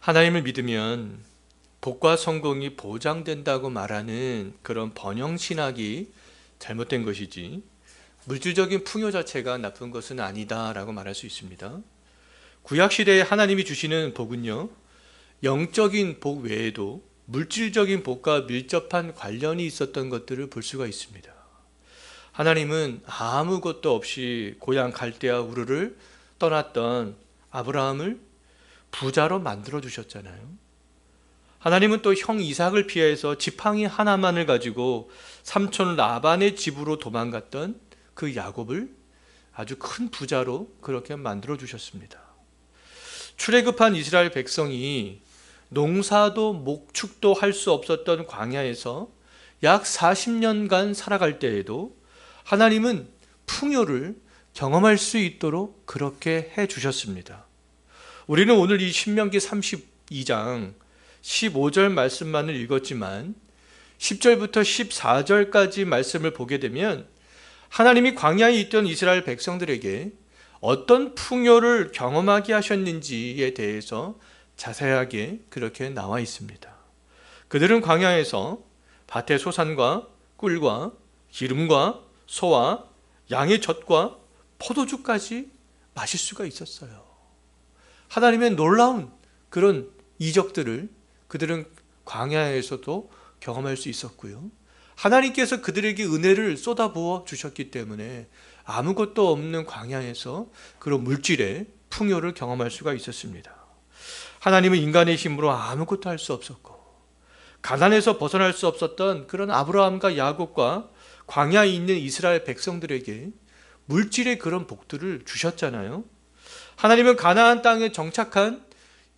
하나님을 믿으면 복과 성공이 보장된다고 말하는 그런 번영신학이 잘못된 것이지, 물질적인 풍요 자체가 나쁜 것은 아니다라고 말할 수 있습니다. 구약시대에 하나님이 주시는 복은요, 영적인 복 외에도 물질적인 복과 밀접한 관련이 있었던 것들을 볼 수가 있습니다. 하나님은 아무것도 없이 고향 갈대아 우르를 떠났던 아브라함을 부자로 만들어 주셨잖아요. 하나님은 또 형 이삭을 피해서 지팡이 하나만을 가지고 삼촌 라반의 집으로 도망갔던 그 야곱을 아주 큰 부자로 그렇게 만들어 주셨습니다. 출애굽한 이스라엘 백성이 농사도 목축도 할 수 없었던 광야에서 약 40년간 살아갈 때에도 하나님은 풍요를 경험할 수 있도록 그렇게 해 주셨습니다. 우리는 오늘 이 신명기 32장 15절 말씀만을 읽었지만 10절부터 14절까지 말씀을 보게 되면 하나님이 광야에 있던 이스라엘 백성들에게 어떤 풍요를 경험하게 하셨는지에 대해서 자세하게 그렇게 나와 있습니다. 그들은 광야에서 밭의 소산과 꿀과 기름과 소와 양의 젖과 포도주까지 마실 수가 있었어요. 하나님의 놀라운 그런 이적들을 그들은 광야에서도 경험할 수 있었고요. 하나님께서 그들에게 은혜를 쏟아부어 주셨기 때문에 아무것도 없는 광야에서 그런 물질의 풍요를 경험할 수가 있었습니다. 하나님은 인간의 힘으로 아무것도 할 수 없었고, 가난에서 벗어날 수 없었던 그런 아브라함과 야곱과 광야에 있는 이스라엘 백성들에게 물질의 그런 복들을 주셨잖아요. 하나님은 가나안 땅에 정착한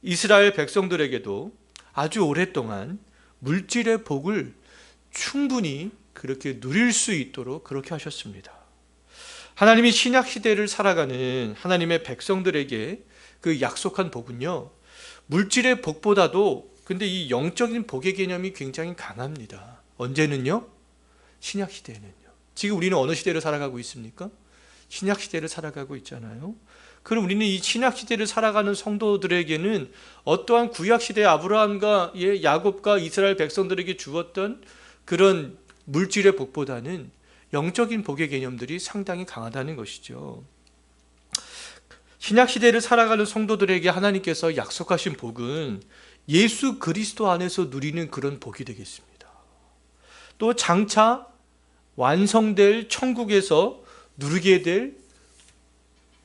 이스라엘 백성들에게도 아주 오랫동안 물질의 복을 충분히 그렇게 누릴 수 있도록 그렇게 하셨습니다. 하나님이 신약 시대를 살아가는 하나님의 백성들에게 그 약속한 복은요, 물질의 복보다도 근데 이 영적인 복의 개념이 굉장히 강합니다. 언제는요? 신약 시대에는요. 지금 우리는 어느 시대를 살아가고 있습니까? 신약 시대를 살아가고 있잖아요. 그럼 우리는 이 신약 시대를 살아가는 성도들에게는 어떠한 구약 시대의 아브라함과 야곱과 이스라엘 백성들에게 주었던 그런 물질의 복보다는 영적인 복의 개념들이 상당히 강하다는 것이죠. 신약 시대를 살아가는 성도들에게 하나님께서 약속하신 복은 예수 그리스도 안에서 누리는 그런 복이 되겠습니다. 또 장차 완성될 천국에서 누리게 될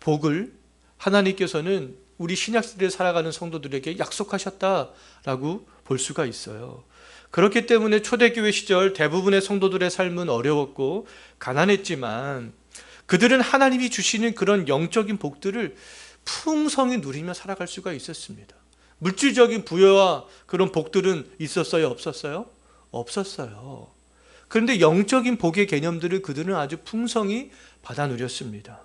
복을 하나님께서는 우리 신약시대를 살아가는 성도들에게 약속하셨다라고 볼 수가 있어요. 그렇기 때문에 초대교회 시절 대부분의 성도들의 삶은 어려웠고 가난했지만 그들은 하나님이 주시는 그런 영적인 복들을 풍성히 누리며 살아갈 수가 있었습니다. 물질적인 부여와 그런 복들은 있었어요? 없었어요? 없었어요. 그런데 영적인 복의 개념들을 그들은 아주 풍성히 받아 누렸습니다.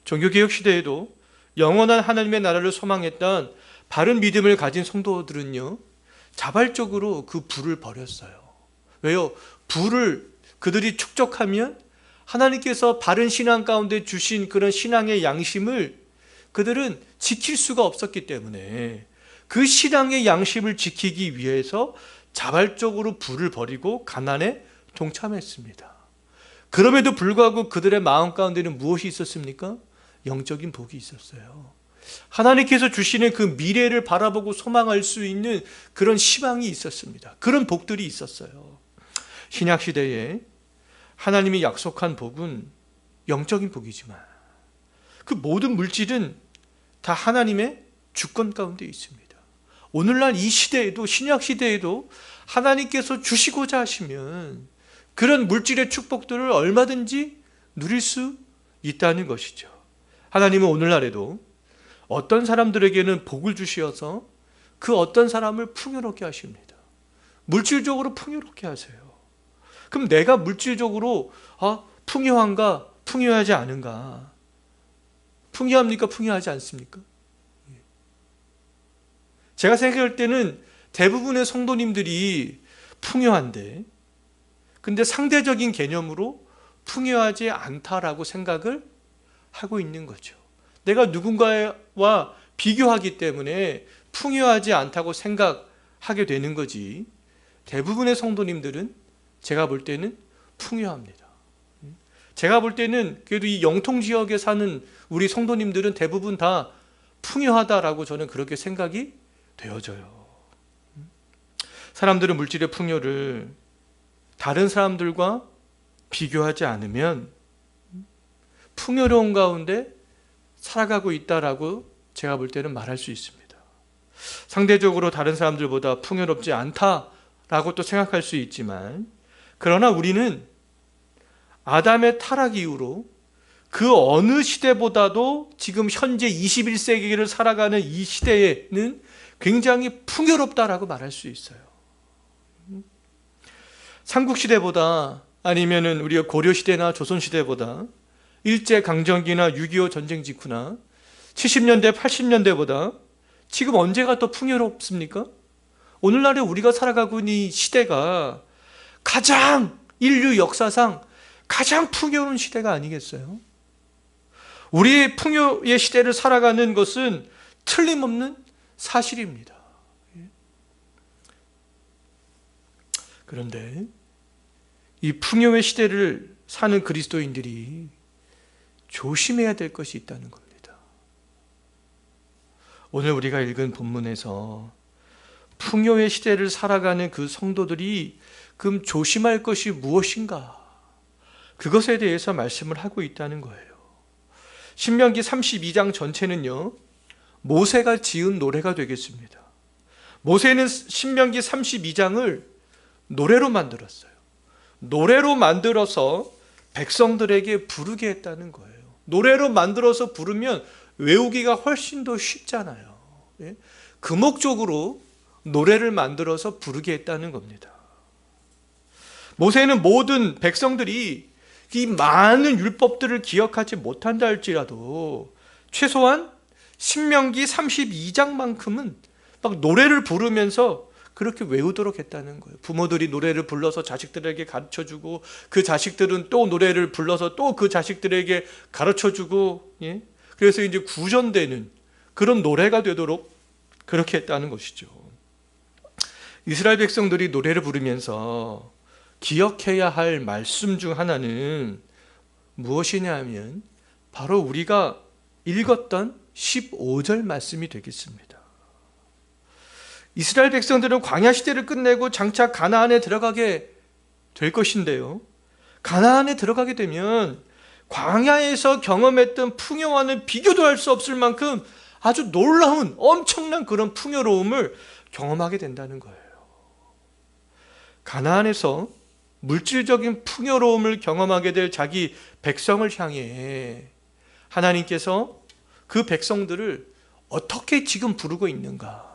종교개혁 시대에도 영원한 하나님의 나라를 소망했던 바른 믿음을 가진 성도들은요, 자발적으로 그 부를 버렸어요. 왜요? 부를 그들이 축적하면 하나님께서 바른 신앙 가운데 주신 그런 신앙의 양심을 그들은 지킬 수가 없었기 때문에 그 신앙의 양심을 지키기 위해서 자발적으로 부를 버리고 가난에 동참했습니다. 그럼에도 불구하고 그들의 마음 가운데는 무엇이 있었습니까? 영적인 복이 있었어요. 하나님께서 주시는 그 미래를 바라보고 소망할 수 있는 그런 희망이 있었습니다. 그런 복들이 있었어요. 신약 시대에 하나님이 약속한 복은 영적인 복이지만 그 모든 물질은 다 하나님의 주권 가운데 있습니다. 오늘날 이 시대에도, 신약 시대에도 하나님께서 주시고자 하시면 그런 물질의 축복들을 얼마든지 누릴 수 있다는 것이죠. 하나님은 오늘날에도 어떤 사람들에게는 복을 주시어서 그 어떤 사람을 풍요롭게 하십니다. 물질적으로 풍요롭게 하세요. 그럼 내가 물질적으로 풍요한가, 풍요하지 않은가? 풍요합니까, 풍요하지 않습니까? 제가 생각할 때는 대부분의 성도님들이 풍요한데, 근데 상대적인 개념으로 풍요하지 않다라고 생각을 하고 있는 거죠. 내가 누군가와 비교하기 때문에 풍요하지 않다고 생각하게 되는 거지, 대부분의 성도님들은 제가 볼 때는 풍요합니다. 제가 볼 때는 그래도 이 영통지역에 사는 우리 성도님들은 대부분 다 풍요하다라고 저는 그렇게 생각이 되어져요. 사람들은 물질의 풍요를 다른 사람들과 비교하지 않으면 풍요로운 가운데 살아가고 있다라고 제가 볼 때는 말할 수 있습니다. 상대적으로 다른 사람들보다 풍요롭지 않다라고 또 생각할 수 있지만, 그러나 우리는 아담의 타락 이후로 그 어느 시대보다도 지금 현재 21세기를 살아가는 이 시대에는 굉장히 풍요롭다라고 말할 수 있어요. 삼국시대보다, 아니면은 우리가 고려시대나 조선시대보다, 일제강점기나 6.25 전쟁 직후나 70년대 80년대보다 지금 언제가 더 풍요롭습니까? 오늘날에 우리가 살아가고 있는 이 시대가 가장 인류 역사상 가장 풍요로운 시대가 아니겠어요? 우리의 풍요의 시대를 살아가는 것은 틀림없는 사실입니다. 그런데 이 풍요의 시대를 사는 그리스도인들이 조심해야 될 것이 있다는 겁니다. 오늘 우리가 읽은 본문에서 풍요의 시대를 살아가는 그 성도들이 그럼 조심할 것이 무엇인가? 그것에 대해서 말씀을 하고 있다는 거예요. 신명기 32장 전체는요, 모세가 지은 노래가 되겠습니다. 모세는 신명기 32장을 노래로 만들었어요. 노래로 만들어서 백성들에게 부르게 했다는 거예요. 노래로 만들어서 부르면 외우기가 훨씬 더 쉽잖아요. 그 목적으로 노래를 만들어서 부르게 했다는 겁니다. 모세는 모든 백성들이 이 많은 율법들을 기억하지 못한다 할지라도 최소한 신명기 32장만큼은 막 노래를 부르면서 그렇게 외우도록 했다는 거예요. 부모들이 노래를 불러서 자식들에게 가르쳐주고, 그 자식들은 또 노래를 불러서 또 그 자식들에게 가르쳐주고, 그래서 이제 구전되는 그런 노래가 되도록 그렇게 했다는 것이죠. 이스라엘 백성들이 노래를 부르면서 기억해야 할 말씀 중 하나는 무엇이냐 하면 바로 우리가 읽었던 15절 말씀이 되겠습니다. 이스라엘 백성들은 광야 시대를 끝내고 장차 가나안에 들어가게 될 것인데요, 가나안에 들어가게 되면 광야에서 경험했던 풍요와는 비교도 할 수 없을 만큼 아주 놀라운 엄청난 그런 풍요로움을 경험하게 된다는 거예요. 가나안에서 물질적인 풍요로움을 경험하게 될 자기 백성을 향해 하나님께서 그 백성들을 어떻게 지금 부르고 있는가?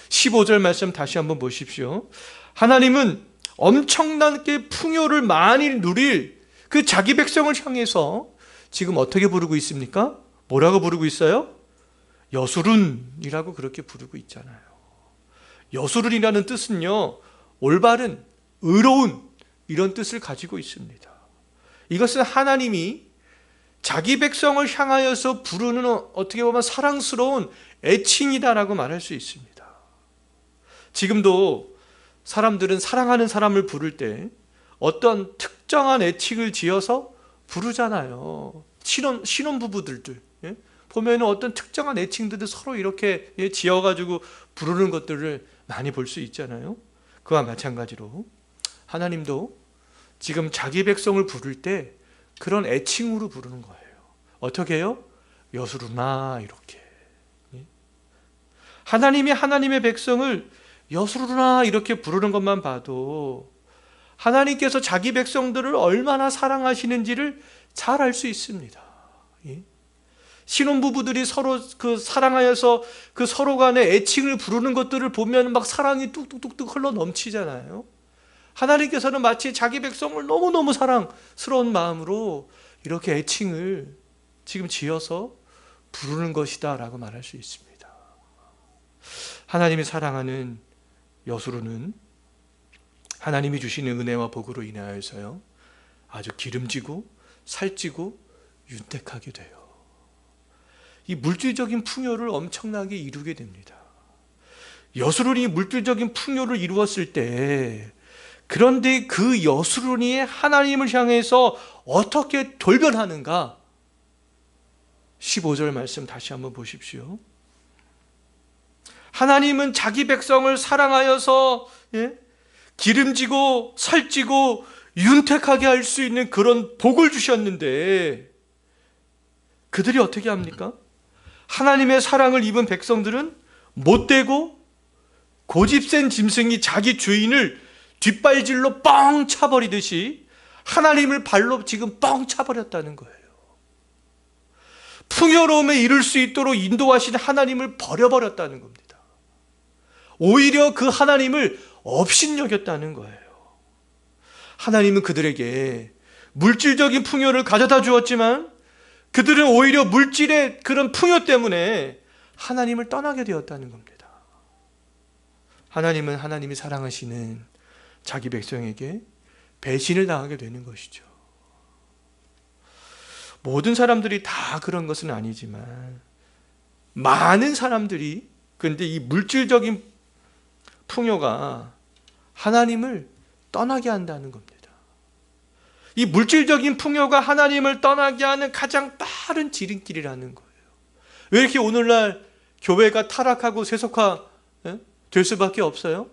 15절 말씀 다시 한번 보십시오. 하나님은 엄청나게 풍요를 많이 누릴 그 자기 백성을 향해서 지금 어떻게 부르고 있습니까? 뭐라고 부르고 있어요? 여수룬이라고 그렇게 부르고 있잖아요. 여수룬이라는 뜻은요, 올바른, 의로운 이런 뜻을 가지고 있습니다. 이것은 하나님이 자기 백성을 향하여서 부르는 어떻게 보면 사랑스러운 애칭이다라고 말할 수 있습니다. 지금도 사람들은 사랑하는 사람을 부를 때 어떤 특정한 애칭을 지어서 부르잖아요. 신혼부부들들 보면 어떤 특정한 애칭들을 서로 이렇게 지어가지고 부르는 것들을 많이 볼 수 있잖아요. 그와 마찬가지로 하나님도 지금 자기 백성을 부를 때 그런 애칭으로 부르는 거예요. 어떻게 해요? 여수루나 이렇게. 하나님이 하나님의 백성을 여수루나 이렇게 부르는 것만 봐도 하나님께서 자기 백성들을 얼마나 사랑하시는지를 잘 알 수 있습니다. 신혼부부들이 서로 그 사랑하여서 그 서로 간의 애칭을 부르는 것들을 보면 막 사랑이 뚝뚝뚝뚝 흘러 넘치잖아요. 하나님께서는 마치 자기 백성을 너무너무 사랑스러운 마음으로 이렇게 애칭을 지금 지어서 부르는 것이다 라고 말할 수 있습니다. 하나님이 사랑하는 여수로는 하나님이 주시는 은혜와 복으로 인하여서요 아주 기름지고 살찌고 윤택하게 돼요. 이 물질적인 풍요를 엄청나게 이루게 됩니다. 여수론이 물질적인 풍요를 이루었을 때, 그런데 그 여수론이 하나님을 향해서 어떻게 돌변하는가? 15절 말씀 다시 한번 보십시오. 하나님은 자기 백성을 사랑하여서 기름지고 살찌고 윤택하게 할 수 있는 그런 복을 주셨는데, 그들이 어떻게 합니까? 하나님의 사랑을 입은 백성들은 못되고 고집센 짐승이 자기 주인을 뒷발질로 뻥 차버리듯이 하나님을 발로 지금 뻥 차버렸다는 거예요. 풍요로움에 이를 수 있도록 인도하신 하나님을 버려버렸다는 겁니다. 오히려 그 하나님을 업신여겼다는 거예요. 하나님은 그들에게 물질적인 풍요를 가져다 주었지만 그들은 오히려 물질의 그런 풍요 때문에 하나님을 떠나게 되었다는 겁니다. 하나님은 하나님이 사랑하시는 자기 백성에게 배신을 당하게 되는 것이죠. 모든 사람들이 다 그런 것은 아니지만 많은 사람들이, 그런데 이 물질적인 풍요가 하나님을 떠나게 한다는 겁니다. 이 물질적인 풍요가 하나님을 떠나게 하는 가장 빠른 지름길이라는 거예요. 왜 이렇게 오늘날 교회가 타락하고 세속화 될 수밖에 없어요?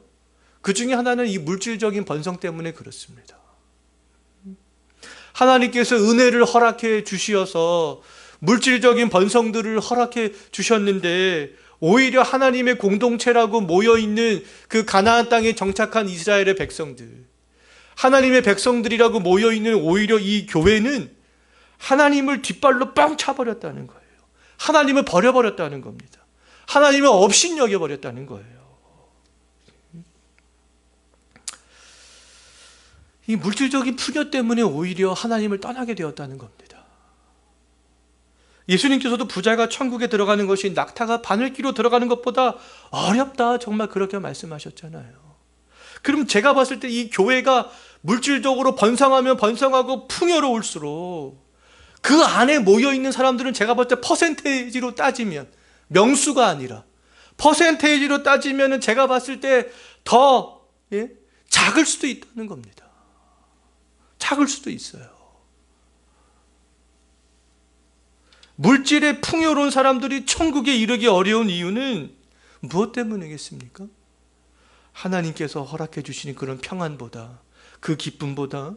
그 중에 하나는 이 물질적인 번성 때문에 그렇습니다. 하나님께서 은혜를 허락해 주시어서 물질적인 번성들을 허락해 주셨는데, 오히려 하나님의 공동체라고 모여있는 그 가나안 땅에 정착한 이스라엘의 백성들, 하나님의 백성들이라고 모여있는 오히려 이 교회는 하나님을 뒷발로 뻥 차버렸다는 거예요. 하나님을 버려버렸다는 겁니다. 하나님을 업신여겨버렸다는 거예요. 이 물질적인 풍요 때문에 오히려 하나님을 떠나게 되었다는 겁니다. 예수님께서도 부자가 천국에 들어가는 것이 낙타가 바늘기로 들어가는 것보다 어렵다, 정말 그렇게 말씀하셨잖아요. 그럼 제가 봤을 때 이 교회가 물질적으로 번성하면 번성하고 풍요로울수록 그 안에 모여있는 사람들은 제가 볼 때 퍼센테이지로 따지면, 명수가 아니라 퍼센테이지로 따지면 제가 봤을 때 더 작을 수도 있다는 겁니다. 작을 수도 있어요. 물질에 풍요로운 사람들이 천국에 이르기 어려운 이유는 무엇 때문이겠습니까? 하나님께서 허락해 주시는 그런 평안보다, 그 기쁨보다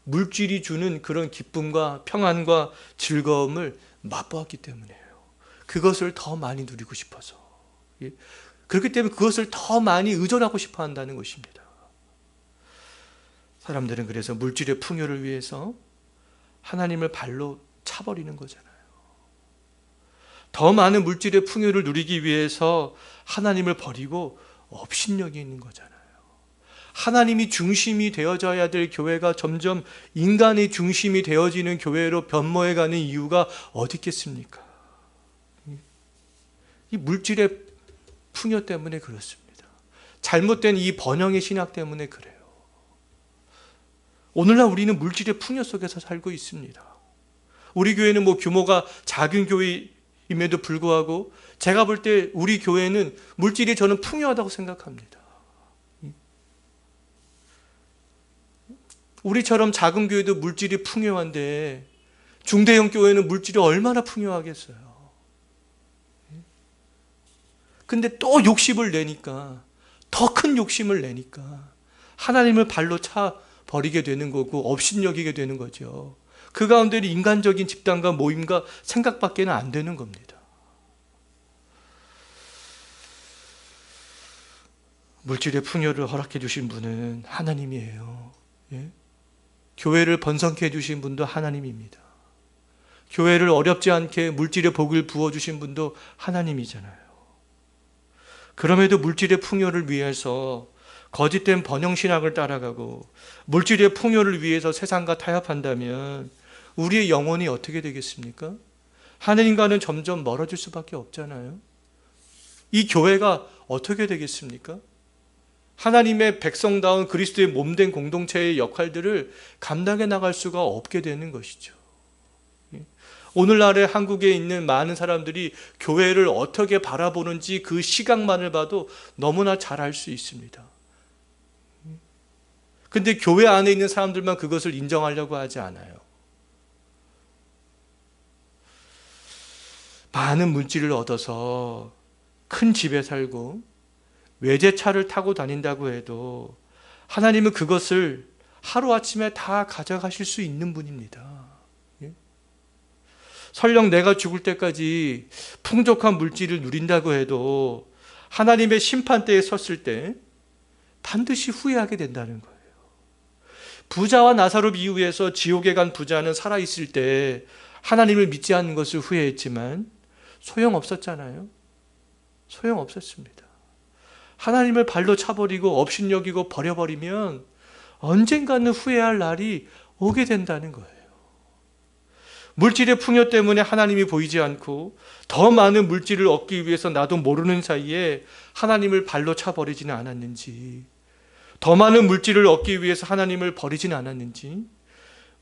물질이 주는 그런 기쁨과 평안과 즐거움을 맛보았기 때문이에요. 그것을 더 많이 누리고 싶어서, 그렇기 때문에 그것을 더 많이 의존하고 싶어 한다는 것입니다. 사람들은 그래서 물질의 풍요를 위해서 하나님을 발로 차버리는 거잖아요. 더 많은 물질의 풍요를 누리기 위해서 하나님을 버리고 업신여기 있는 거잖아요. 하나님이 중심이 되어져야 될 교회가 점점 인간의 중심이 되어지는 교회로 변모해가는 이유가 어디 있겠습니까? 이 물질의 풍요 때문에 그렇습니다. 잘못된 이 번영의 신학 때문에 그래요. 오늘날 우리는 물질의 풍요 속에서 살고 있습니다. 우리 교회는 규모가 작은 교회임에도 불구하고 제가 볼 때 우리 교회는 물질이 저는 풍요하다고 생각합니다. 우리처럼 작은 교회도 물질이 풍요한데 중대형 교회는 물질이 얼마나 풍요하겠어요. 근데 또 욕심을 내니까, 더 큰 욕심을 내니까 하나님을 발로 차 버리게 되는 거고 업신여기게 되는 거죠. 그 가운데는 인간적인 집단과 모임과 생각밖에는 안 되는 겁니다. 물질의 풍요를 허락해 주신 분은 하나님이에요. 교회를 번성케 해주신 분도 하나님입니다. 교회를 어렵지 않게 물질의 복을 부어주신 분도 하나님이잖아요. 그럼에도 물질의 풍요를 위해서 거짓된 번영신학을 따라가고 물질의 풍요를 위해서 세상과 타협한다면 우리의 영혼이 어떻게 되겠습니까? 하나님과는 점점 멀어질 수밖에 없잖아요. 이 교회가 어떻게 되겠습니까? 하나님의 백성다운 그리스도의 몸된 공동체의 역할들을 감당해 나갈 수가 없게 되는 것이죠. 오늘날의 한국에 있는 많은 사람들이 교회를 어떻게 바라보는지 그 시각만을 봐도 너무나 잘 알 수 있습니다. 근데 교회 안에 있는 사람들만 그것을 인정하려고 하지 않아요. 많은 물질을 얻어서 큰 집에 살고 외제차를 타고 다닌다고 해도 하나님은 그것을 하루아침에 다 가져가실 수 있는 분입니다. 설령 내가 죽을 때까지 풍족한 물질을 누린다고 해도 하나님의 심판대에 섰을 때 반드시 후회하게 된다는 거예요. 부자와 나사로 비유해서 지옥에 간 부자는 살아있을 때 하나님을 믿지 않는 것을 후회했지만 소용없었잖아요. 소용없었습니다. 하나님을 발로 차버리고 업신여기고 버려버리면 언젠가는 후회할 날이 오게 된다는 거예요. 물질의 풍요 때문에 하나님이 보이지 않고 더 많은 물질을 얻기 위해서 나도 모르는 사이에 하나님을 발로 차버리지는 않았는지, 더 많은 물질을 얻기 위해서 하나님을 버리지는 않았는지,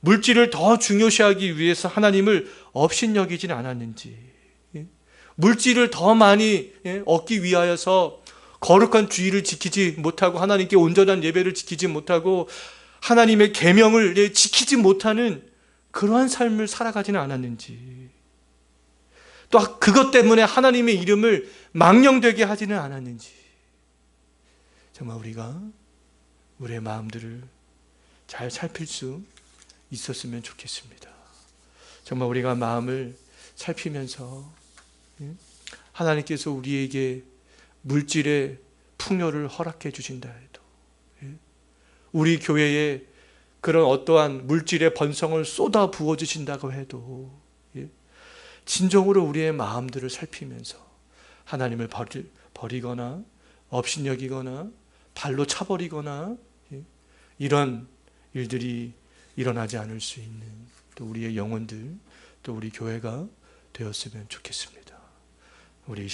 물질을 더 중요시하기 위해서 하나님을 업신여기지는 않았는지, 물질을 더 많이 얻기 위하여서 거룩한 주의를 지키지 못하고 하나님께 온전한 예배를 지키지 못하고 하나님의 계명을 지키지 못하는 그러한 삶을 살아가지는 않았는지, 또 그것 때문에 하나님의 이름을 망령되게 하지는 않았는지, 정말 우리가 우리의 마음들을 잘 살필 수 있었으면 좋겠습니다. 정말 우리가 마음을 살피면서 하나님께서 우리에게 물질의 풍요를 허락해 주신다 해도, 우리 교회에 그런 어떠한 물질의 번성을 쏟아 부어 주신다고 해도 진정으로 우리의 마음들을 살피면서 하나님을 버리거나 업신여기거나 발로 차버리거나 이런 일들이 일어나지 않을 수 있는 또 우리의 영혼들, 또 우리 교회가 되었으면 좋겠습니다. 우리